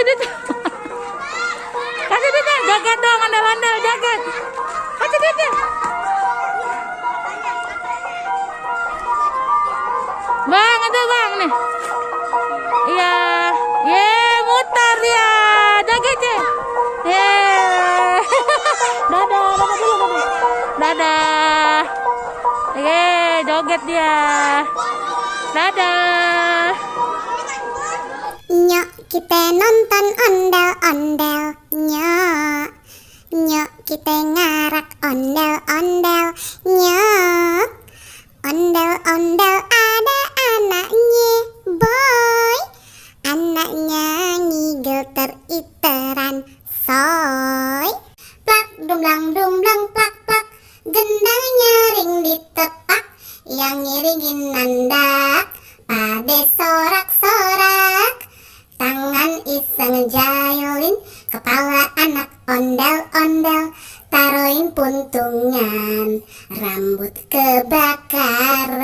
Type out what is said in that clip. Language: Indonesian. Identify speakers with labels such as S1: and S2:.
S1: Kasih duit. Kasih duitnya. Joget dong, ondel-ondel joget. Kasih duitnya. Bang, itu bang nih. Iya. Ye, muter dia. Joget ya. Ye. Dadah, dadah dulu, dadah. Dadah. Ye, joget dia. Dadah.
S2: Nyok kita nonton ondel-ondel. Nyok. Nyok kita ngarak ondel-ondel. Nyok. Ondel-ondel ada anaknya boy. Anaknya ngigel teriteran soy. Plak dumblang plak plak. Gendangnya ring ditepak. Yang ngiringin nandak. Pade sorak-sorak. Tangan iseng jailin. Kepala anak ondel-ondel. Taruhin puntungan. Rambut kebakaran.